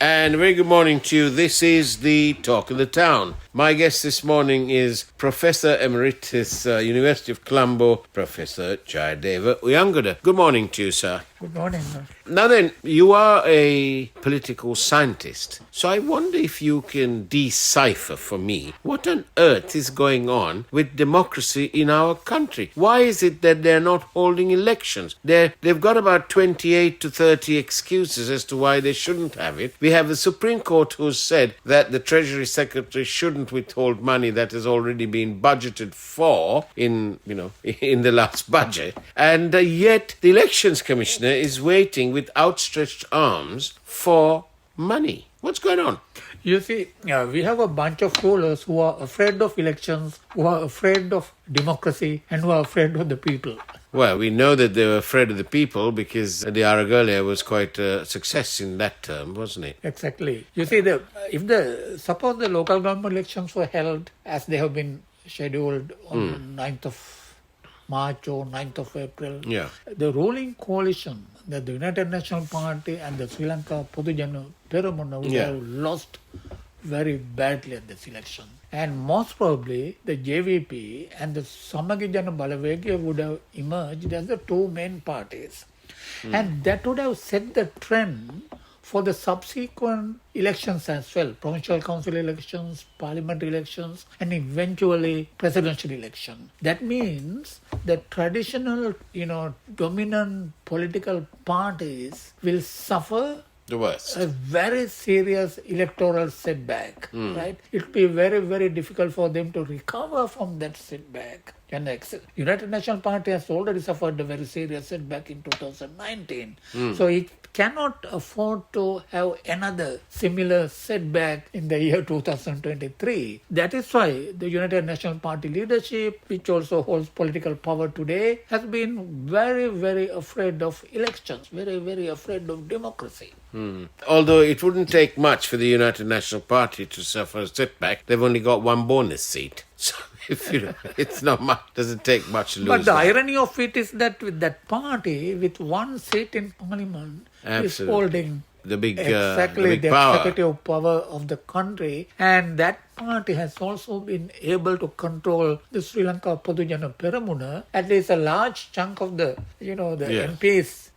And a very good morning to you. This is the Talk of the Town. My guest this morning is Professor Emeritus, University of Colombo, Professor Jayadeva Uyangoda. Good morning to you, sir. Good morning. Now then, you are a political scientist, so I wonder if you can decipher for me what on earth is going on with democracy in our country. Why is it that they're not holding elections? They've got about 28 to 30 excuses as to why they shouldn't have it. We have the Supreme Court who said that the Treasury Secretary shouldn't withhold money that has already been budgeted for in the last budget. And yet the Elections Commissioner is waiting with outstretched arms for money. What's going on? You see, we have a bunch of rulers who are afraid of elections, who are afraid of democracy, and who are afraid of the people. Well, we know that they were afraid of the people because the Aragolia was quite a success in that term, wasn't it? Exactly. You see, suppose the local government elections were held as they have been scheduled on 9th of March or 9th of April. Yeah. The ruling coalition, the United National Party and the Sri Lanka Podujana Peramuna would have lost very badly at this election. And most probably the JVP and the Samagijana Balawegya would have emerged as the two main parties. And that would have set the trend for the subsequent elections as well, provincial council elections, parliament elections, and eventually presidential election. That means the traditional, dominant political parties will suffer the worst. A very serious electoral setback, right? It will be very, very difficult for them to recover from that setback. And the United National Party has already suffered a very serious setback in 2019. So it cannot afford to have another similar setback in the year 2023. That is why the United National Party leadership, which also holds political power today, has been very, very afraid of elections, very, very afraid of democracy. Although it wouldn't take much for the United National Party to suffer a setback, they've only got one bonus seat. So it's not much, doesn't take much to lose. But the irony of it is that with that party, with one seat in parliament, is holding the big executive power of the country, and that party has also been able to control the Sri Lanka Podujana Peramuna, at least a large chunk of the MPs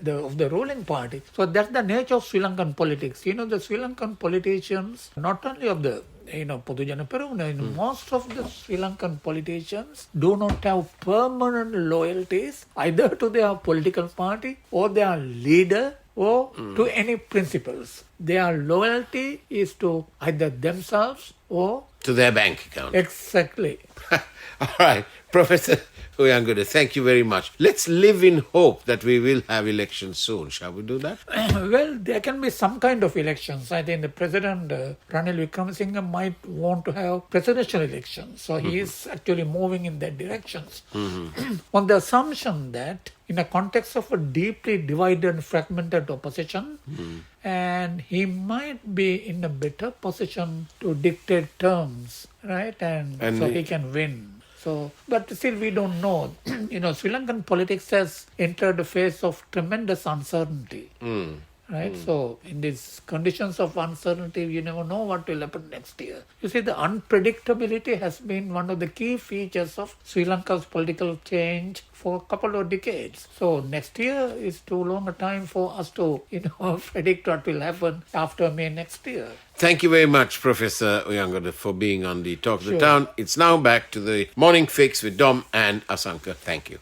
of the ruling party. So that's the nature of Sri Lankan politics. The Sri Lankan politicians, not only of the Podujana Peramuna, most of the Sri Lankan politicians do not have permanent loyalties either to their political party or their leader or to any principles. Their loyalty is to either themselves or to their bank account. Exactly. All right, Professor Uyangoda, thank you very much. Let's live in hope that we will have elections soon. Shall we do that? Well, there can be some kind of elections. I think the President, Ranil Wickremesinghe, might want to have presidential elections. So he is actually moving in that direction. On the assumption that in a context of a deeply divided and fragmented opposition, and he might be in a better position to dictate terms, right? And so he can win. So, but still we don't know. Sri Lankan politics has entered a phase of tremendous uncertainty. Right? So, in these conditions of uncertainty, you never know what will happen next year. You see, the unpredictability has been one of the key features of Sri Lanka's political change for a couple of decades. So, next year is too long a time for us to, predict what will happen after May next year. Thank you very much, Professor Uyangoda, for being on the Talk of the Town. It's now back to the Morning Fix with Dom and Asanka. Thank you.